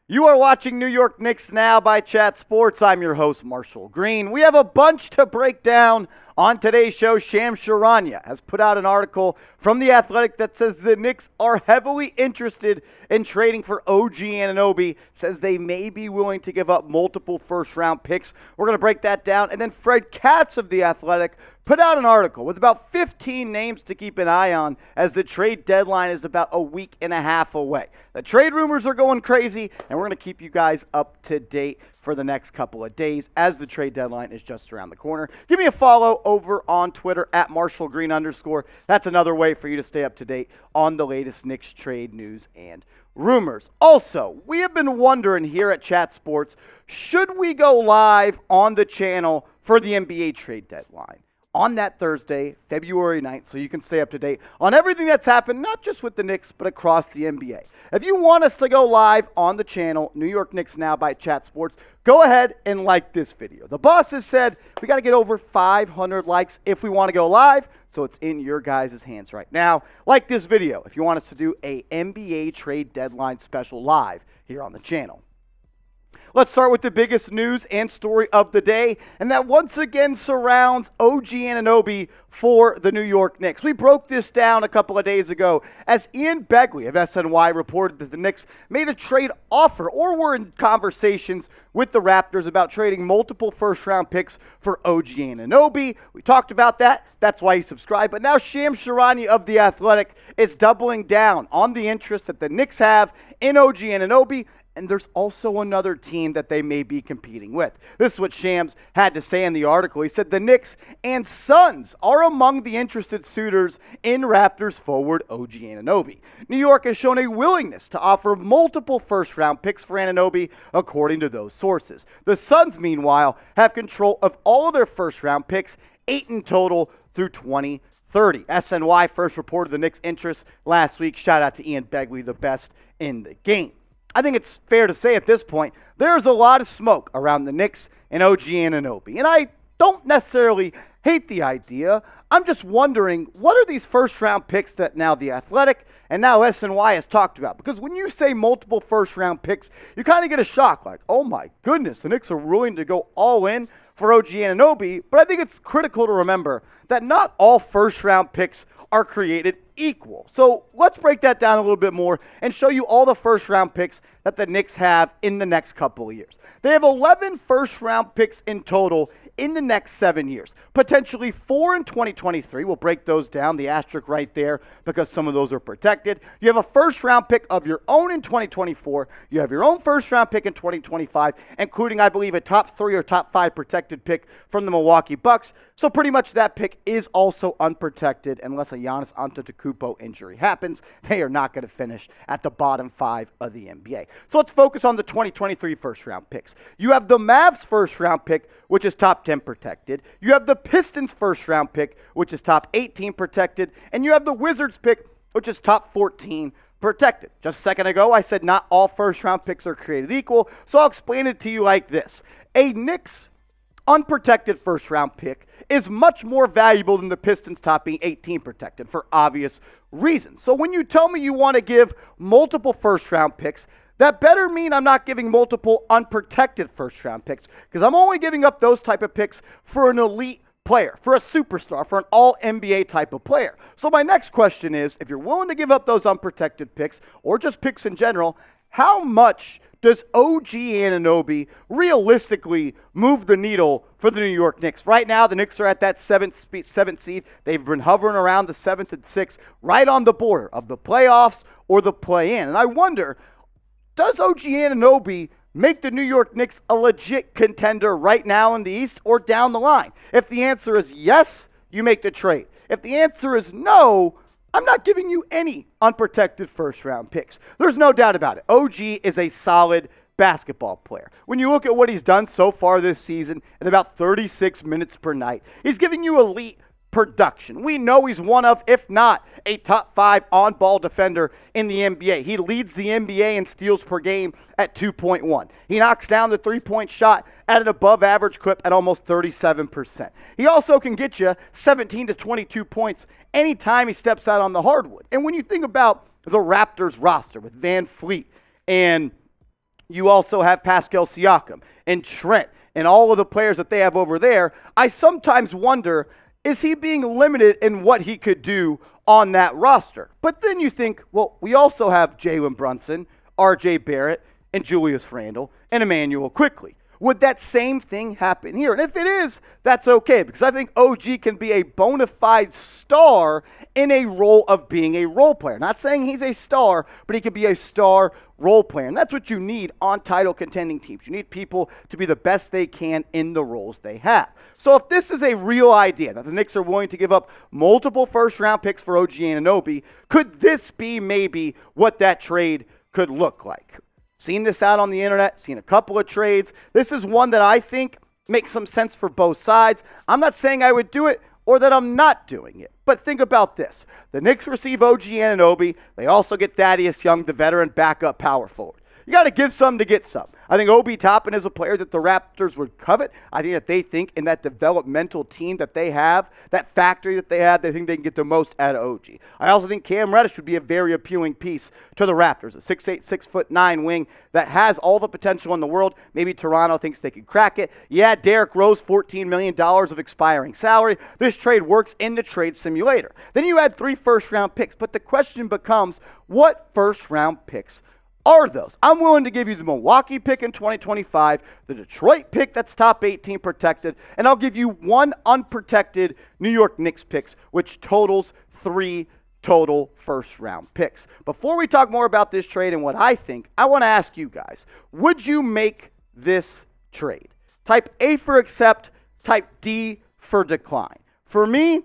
You are watching New York Knicks Now by Chat Sports. I'm your host, Marshall Green. We have a bunch to break down on today's show. Charania has put out an article from The Athletic that says the Knicks are heavily interested in trading for OG Anunoby, says they may be willing to give up multiple first-round picks. We're going to break that down. And then Fred Katz of The Athletic put out an article with about 15 names to keep an eye on as the trade deadline is about a week and a half away. The trade rumors are going crazy, and we're going to keep you guys up to date for the next couple of days as the trade deadline is just around the corner. Give me a follow over on Twitter at @MarshallGreen_. That's another way for you to stay up to date on the latest Knicks trade news and rumors. Also, we have been wondering here at Chat Sports, should we go live on the channel for the NBA trade deadline on that Thursday, February 9th, so you can stay up to date on everything that's happened, not just with the Knicks, but across the NBA. If you want us to go live on the channel, New York Knicks Now by Chat Sports, go ahead and like this video. The boss has said we got to get over 500 likes if we want to go live, so it's in your guys' hands right now. Like this video if you want us to do a NBA trade deadline special live here on the channel. Let's start with the biggest news and story of the day, and that once again surrounds OG Anunoby for the New York Knicks. We broke this down a couple of days ago as Ian Begley of SNY reported that the Knicks made a trade offer or were in conversations with the Raptors about trading multiple first-round picks for OG Anunoby. We talked about that. That's why you subscribe. But now Charania of The Athletic is doubling down on the interest that the Knicks have in OG Anunoby. And there's also another team that they may be competing with. This is what Shams had to say in the article. He said the Knicks and Suns are among the interested suitors in Raptors forward OG Anunoby. New York has shown a willingness to offer multiple first-round picks for Anunoby, according to those sources. The Suns, meanwhile, have control of all of their first-round picks, 8 in total through 2030. SNY first reported the Knicks' interest last week. Shout out to Ian Begley, the best in the game. I think it's fair to say at this point, there's a lot of smoke around the Knicks and OG Anunoby. And I don't necessarily hate the idea. I'm just wondering, what are these first-round picks that now The Athletic and now SNY has talked about? Because when you say multiple first-round picks, you kind of get a shock, like, oh my goodness, the Knicks are willing to go all in for OG Anunoby. But I think it's critical to remember that not all first-round picks are created equal. So let's break that down a little bit more and show you all the first-round picks that the Knicks have in the next couple of years. They have 11 first-round picks in total in the next 7 years. Potentially 4 in 2023. We'll break those down, the asterisk right there, because some of those are protected. You have a first-round pick of your own in 2024. You have your own first-round pick in 2025, including, I believe, a top 3 or top 5 protected pick from the Milwaukee Bucks. So pretty much that pick is also unprotected unless a Giannis Antetokounmpo injury happens. They are not going to finish at the bottom 5 of the NBA. So let's focus on the 2023 first-round picks. You have the Mavs first-round pick, which is top 10 protected. You have the Pistons first-round pick, which is top 18 protected. And you have the Wizards pick, which is top 14 protected. Just a second ago, I said not all first-round picks are created equal. So I'll explain it to you like this. A Knicks unprotected first-round pick is much more valuable than the Pistons top being 18 protected for obvious reasons. So when you tell me you want to give multiple first-round picks, that better mean I'm not giving multiple unprotected first-round picks, because I'm only giving up those type of picks for an elite player, for a superstar, for an all-NBA type of player. So my next question is, if you're willing to give up those unprotected picks, or just picks in general, how much does OG Anunoby realistically move the needle for the New York Knicks? Right now, the Knicks are at that seventh seed. They've been hovering around the 7th and 6th, right on the border of the playoffs or the play-in. And I wonder, does OG Anunoby make the New York Knicks a legit contender right now in the East or down the line? If the answer is yes, you make the trade. If the answer is no, I'm not giving you any unprotected first-round picks. There's no doubt about it. OG is a solid basketball player. When you look at what he's done so far this season at about 36 minutes per night, he's giving you elite production. We know he's one of, if not, a top 5 on-ball defender in the NBA. He leads the NBA in steals per game at 2.1. He knocks down the three-point shot at an above-average clip at almost 37%. He also can get you 17 to 22 points anytime he steps out on the hardwood. And when you think about the Raptors roster with Van Fleet and You also have Pascal Siakam and Trent and all of the players that they have over there. I sometimes wonder, is he being limited in what he could do on that roster? But then you think, well, we also have Jalen Brunson, RJ Barrett, and Julius Randle, and Emmanuel Quickley. Would that same thing happen here? And if it is, that's okay, because I think OG can be a bona fide star in a role of being a role player. Not saying he's a star, but he could be a star role player. And that's what you need on title contending teams. You need people to be the best they can in the roles they have. So if this is a real idea that the Knicks are willing to give up multiple first-round picks for OG Anunoby, could this be maybe what that trade could look like? Seen this out on the internet, seen a couple of trades. This is one that I think makes some sense for both sides. I'm not saying I would do it or that I'm not doing it. But think about this. The Knicks receive OG Anunoby. They also get Thaddeus Young, the veteran backup power forward. You got to give some to get some. I think Obi Toppin is a player that the Raptors would covet. I think that they think in that developmental team that they have, that factory that they have, they think they can get the most out of OG. I also think Cam Reddish would be a very appealing piece to the Raptors, a 6'8", 6'9" wing that has all the potential in the world. Maybe Toronto thinks they could crack it. Yeah, Derrick Rose, $14 million of expiring salary. This trade works in the trade simulator. Then you add 3 first-round picks, but the question becomes, what first-round picks are those? I'm willing to give you the Milwaukee pick in 2025, the Detroit pick that's top 18 protected, and I'll give you 1 unprotected New York Knicks picks, which totals 3 total first-round picks. Before we talk more about this trade and what I think, I want to ask you guys, would you make this trade? Type A for accept, type D for decline. For me,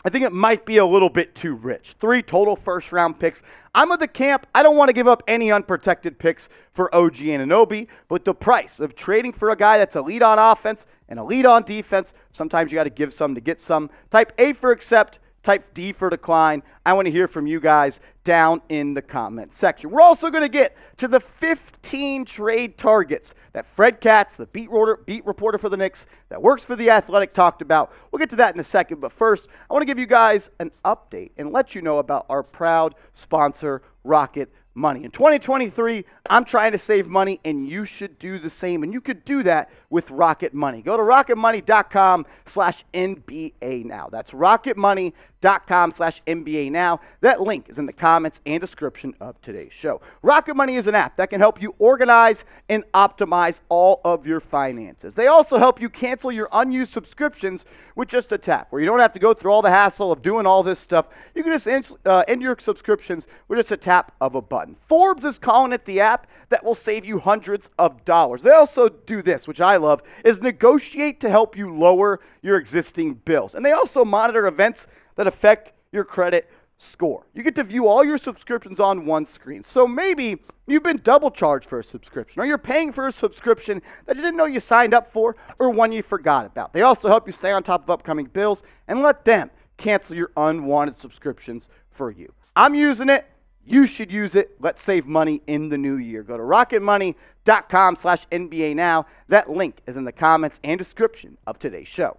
I think it might be a little bit too rich. 3 total first-round picks. I'm of the camp, I don't want to give up any unprotected picks for OG Anunoby, but the price of trading for a guy that's elite on offense and elite on defense, sometimes you got to give some to get some. Type A for accept, type D for decline. I want to hear from you guys down in the comment section. We're also going to get to the 15 trade targets that Fred Katz, the beat reporter for the Knicks that works for The Athletic, talked about. We'll get to that in a second, but first, I want to give you guys an update and let you know about our proud sponsor, Rocket Money. In 2023, I'm trying to save money, and you should do the same, and you could do that with Rocket Money. Go to rocketmoney.com/NBA now. That's rocketmoney.com/NBA now. That link is in the comments and description of today's show. Rocket Money is an app that can help you organize and optimize all of your finances. They also help you cancel your unused subscriptions with just a tap, where you don't have to go through all the hassle of doing all this stuff. You can just end your subscriptions with just a tap of a button. Forbes is calling it the app that will save you hundreds of dollars. They also do this, which I love, is negotiate to help you lower your existing bills. And they also monitor events that affect your credit score. You get to view all your subscriptions on one screen. So maybe you've been double charged for a subscription, or you're paying for a subscription that you didn't know you signed up for, or one you forgot about. They also help you stay on top of upcoming bills and let them cancel your unwanted subscriptions for you. I'm using it. You should use it. Let's save money in the new year. Go to rocketmoney.com/NBA now. That link is in the comments and description of today's show.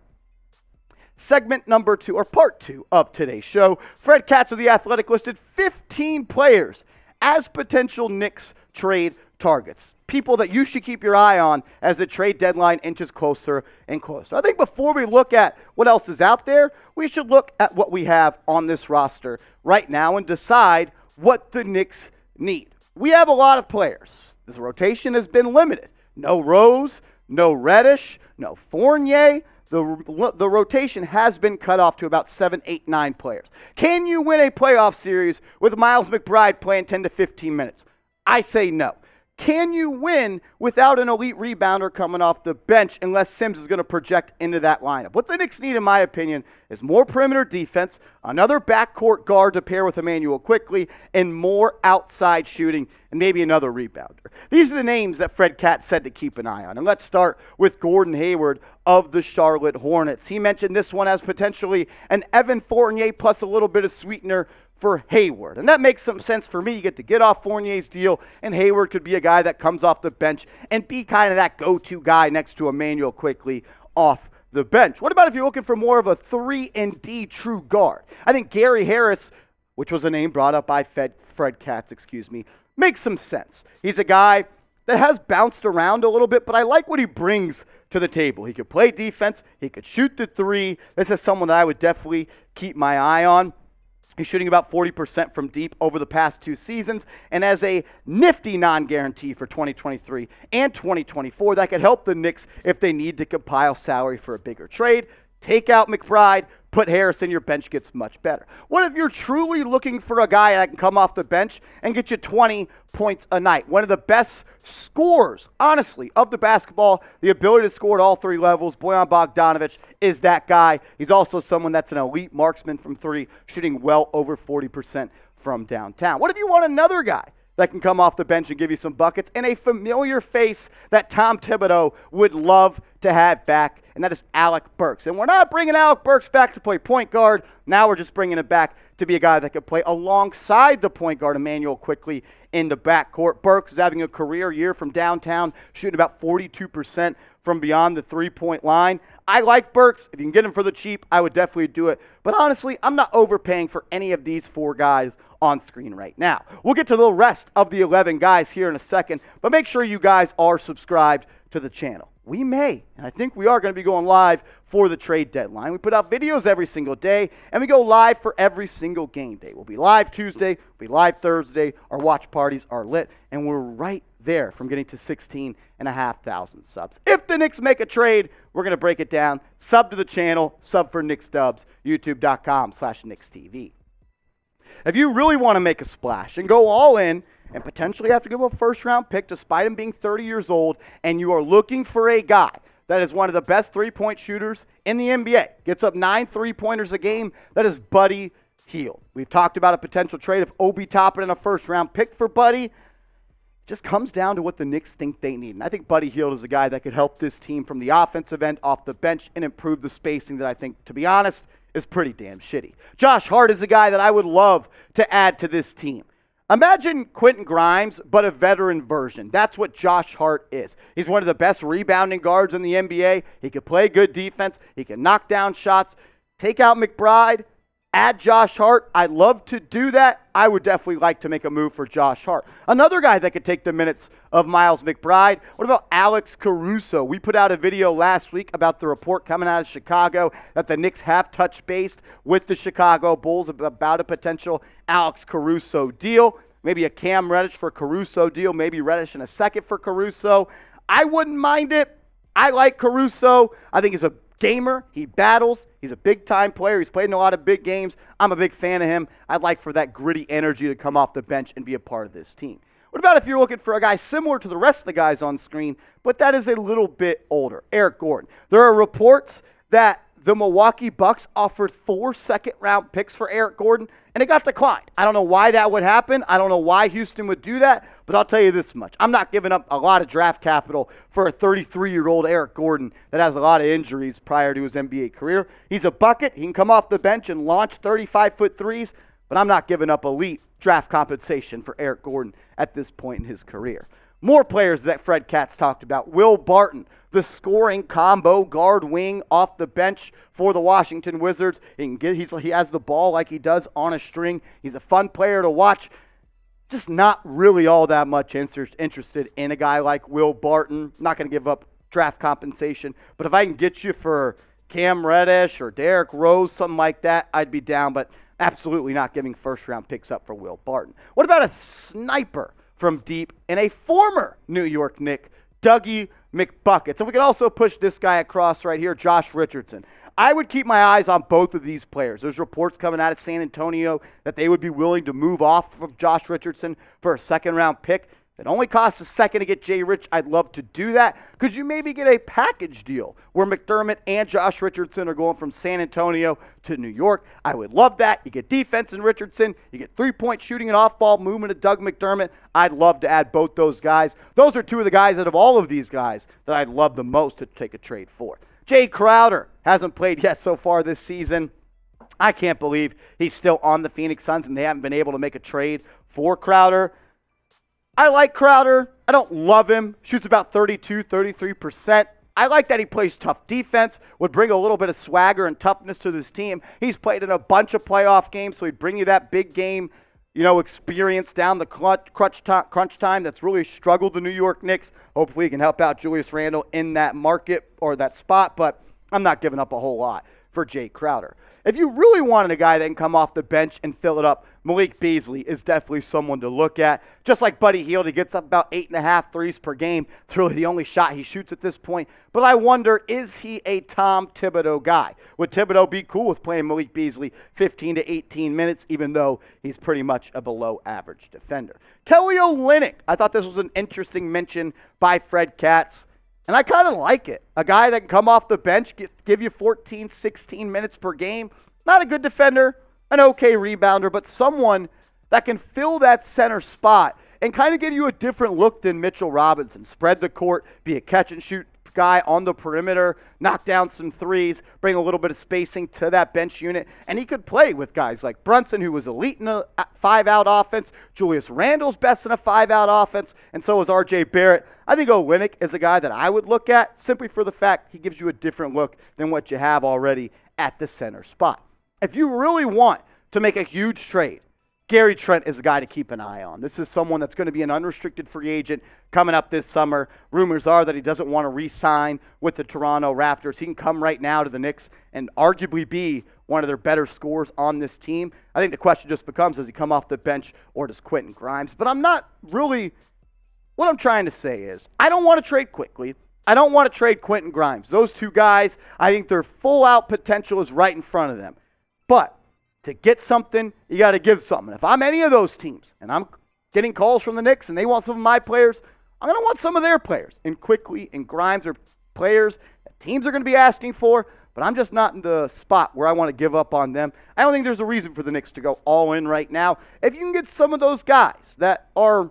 Segment number 2, or part 2 of today's show, Fred Katz of The Athletic listed 15 players as potential Knicks trade targets. People that you should keep your eye on as the trade deadline inches closer and closer. I think before we look at what else is out there, we should look at what we have on this roster right now and decide what the Knicks need. We have a lot of players. This rotation has been limited. No Rose, no Reddish, no Fournier. The rotation has been cut off to about 7, 8, 9 players. Can you win a playoff series with Miles McBride playing 10 to 15 minutes? I say no. Can you win without an elite rebounder coming off the bench unless Sims is going to project into that lineup? What the Knicks need, in my opinion, is more perimeter defense, another backcourt guard to pair with Emmanuel Quickley, and more outside shooting, and maybe another rebounder. These are the names that Fred Katz said to keep an eye on. And let's start with Gordon Hayward of the Charlotte Hornets. He mentioned this one as potentially an Evan Fournier plus a little bit of sweetener for Hayward. And that makes some sense for me. You get to get off Fournier's deal, and Hayward could be a guy that comes off the bench and be kind of that go-to guy next to Emmanuel Quickley off the bench. What about if you're looking for more of a 3-and-D true guard? I think Gary Harris, which was a name brought up by Fred Katz, makes some sense. He's a guy that has bounced around a little bit, but I like what he brings to the table. He could play defense. He could shoot the three. This is someone that I would definitely keep my eye on. He's shooting about 40% from deep over the past 2 seasons, and as a nifty non-guarantee for 2023 and 2024, that could help the Knicks if they need to compile salary for a bigger trade. Take out McBride, put Harrison, your bench gets much better. What if you're truly looking for a guy that can come off the bench and get you 20 points a night? One of the best scorers, honestly, of the basketball, the ability to score at all 3 levels. Bojan Bogdanovic is that guy. He's also someone that's an elite marksman from 3, shooting well over 40% from downtown. What if you want another guy that can come off the bench and give you some buckets, and a familiar face that Tom Thibodeau would love to have back, and that is Alec Burks. And we're not bringing Alec Burks back to play point guard. Now we're just bringing him back to be a guy that could play alongside the point guard Emmanuel quickly in the backcourt. Burks is having a career year from downtown, shooting about 42% from beyond the three-point line. I like Burks. If you can get him for the cheap, I would definitely do it. But honestly, I'm not overpaying for any of these 4 guys on screen right now. We'll get to the rest of the 11 guys here in a second, but make sure you guys are subscribed to the channel. We may, and I think we are going to be going live for the trade deadline. We put out videos every single day, and we go live for every single game day. We'll be live Tuesday, we'll be live Thursday. Our watch parties are lit, and we're right there from getting to 16,500 subs. If the Knicks make a trade, we're going to break it down. Sub to the channel, sub for Knicks Dubs, youtube.com/KnicksTV. If you really want to make a splash and go all in and potentially have to give up a first-round pick despite him being 30 years old, and you are looking for a guy that is one of the best three-point shooters in the NBA, gets up 9 3-pointers a game, that is Buddy Hield. We've talked about a potential trade of Obi Toppin and a first-round pick for Buddy. Just comes down to what the Knicks think they need. And I think Buddy Hield is a guy that could help this team from the offensive end, off the bench, and improve the spacing that I think, to be honest, is pretty damn shitty. Josh Hart is a guy that I would love to add to this team. Imagine Quentin Grimes, but a veteran version. That's what Josh Hart is. He's one of the best rebounding guards in the NBA. He can play good defense. He can knock down shots. Take out McBride. Add Josh Hart. I'd love to do that. I would definitely like to make a move for Josh Hart. Another guy that could take the minutes of Miles McBride. What about Alex Caruso? We put out a video last week about the report coming out of Chicago that the Knicks have touched base with the Chicago Bulls about a potential Alex Caruso deal. Maybe a Cam Reddish for Caruso deal. Maybe Reddish in a second for Caruso. I wouldn't mind it. I like Caruso. I think he's a gamer. He battles. He's a big-time player. He's played in a lot of big games. I'm a big fan of him. I'd like for that gritty energy to come off the bench and be a part of this team. What about if you're looking for a guy similar to the rest of the guys on screen, but that is a little bit older? Eric Gordon. There are reports that the Milwaukee Bucks offered 4 second-round picks for Eric Gordon, and it got declined. I don't know why that would happen. I don't know why Houston would do that, but I'll tell you this much. I'm not giving up a lot of draft capital for a 33-year-old Eric Gordon that has a lot of injuries prior to his NBA career. He's a bucket. He can come off the bench and launch 35-foot threes, but I'm not giving up elite draft compensation for Eric Gordon at this point in his career. More players that Fred Katz talked about. Will Barton, the scoring combo guard wing off the bench for the Washington Wizards. He has the ball like he does on a string. He's a fun player to watch. Just not really all that much interested in a guy like Will Barton. Not going to give up draft compensation. But if I can get you for Cam Reddish or Derrick Rose, something like that, I'd be down. But absolutely not giving first-round picks up for Will Barton. What about a sniper from deep and a former New York Knick, Dougie McBuckets? And we can also push this guy across right here, Josh Richardson. I would keep my eyes on both of these players. There's reports coming out of San Antonio that they would be willing to move off of Josh Richardson for a second-round pick. It only costs a second to get Jay Rich. I'd love to do that. Could you maybe get a package deal where McDermott and Josh Richardson are going from San Antonio to New York? I would love that. You get defense in Richardson. You get three-point shooting and off-ball movement of Doug McDermott. I'd love to add both those guys. Those are 2 of the guys out of all of these guys that I'd love the most to take a trade for. Jae Crowder hasn't played yet so far this season. I can't believe he's still on the Phoenix Suns and they haven't been able to make a trade for Crowder. I like Crowder. I don't love him. Shoots about 32, 33%. I like that he plays tough defense, would bring a little bit of swagger and toughness to this team. He's played in a bunch of playoff games, so he'd bring you that big game experience down the crunch time that's really struggled the New York Knicks. Hopefully he can help out Julius Randle in that market or that spot, but I'm not giving up a whole lot for Jae Crowder. If you really wanted a guy that can come off the bench and fill it up, Malik Beasley is definitely someone to look at. Just like Buddy Hield, he gets up about 8.5 threes per game. It's really the only shot he shoots at this point. But I wonder, is he a Tom Thibodeau guy? Would Thibodeau be cool with playing Malik Beasley 15 to 18 minutes, even though he's pretty much a below-average defender? Kelly Olynyk, I thought this was an interesting mention by Fred Katz. And I kind of like it. A guy that can come off the bench, give you 14, 16 minutes per game. Not a good defender, an okay rebounder, but someone that can fill that center spot and kind of give you a different look than Mitchell Robinson. Spread the court, be a catch-and-shoot guy on the perimeter, knock down some threes, bring a little bit of spacing to that bench unit. And he could play with guys like Brunson, who was elite in a 5-out offense. Julius Randle's best in a 5-out offense, and so is RJ Barrett. I think Olynyk is a guy that I would look at simply for the fact he gives you a different look than what you have already at the center spot. If you really want to make a huge trade, Gary Trent is a guy to keep an eye on. This is someone that's going to be an unrestricted free agent coming up this summer. Rumors are that he doesn't want to re-sign with the Toronto Raptors. He can come right now to the Knicks and arguably be one of their better scorers on this team. I think the question just becomes, does he come off the bench or does Quentin Grimes? But I'm not really – what I'm trying to say is I don't want to trade quickly. I don't want to trade Quentin Grimes. Those two guys, I think their full-out potential is right in front of them. But to get something, you got to give something. If I'm any of those teams and I'm getting calls from the Knicks and they want some of my players, I'm going to want some of their players. And Quickly and Grimes are players that teams are going to be asking for, but I'm just not in the spot where I want to give up on them. I don't think there's a reason for the Knicks to go all in right now. If you can get some of those guys that are,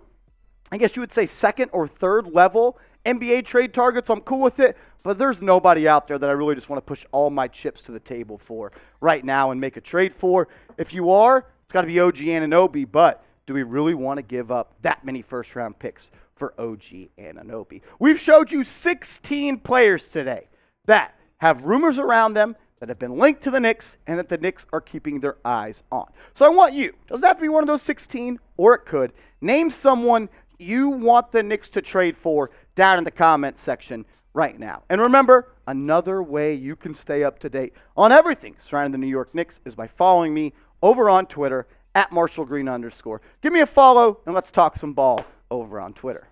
I guess you would say, second or third level NBA trade targets, I'm cool with it. But there's nobody out there that I really just want to push all my chips to the table for right now and make a trade for. If you are, it's got to be OG Anunoby, but do we really want to give up that many first-round picks for OG Anunoby? We've showed you 16 players today that have rumors around them that have been linked to the Knicks and that the Knicks are keeping their eyes on. So I want you, doesn't have to be one of those 16, or it could, name someone you want the Knicks to trade for down in the comment section right now. And remember, another way you can stay up to date on everything surrounding the New York Knicks is by following me over on Twitter at @MarshallGreen_. Give me a follow and let's talk some ball over on Twitter.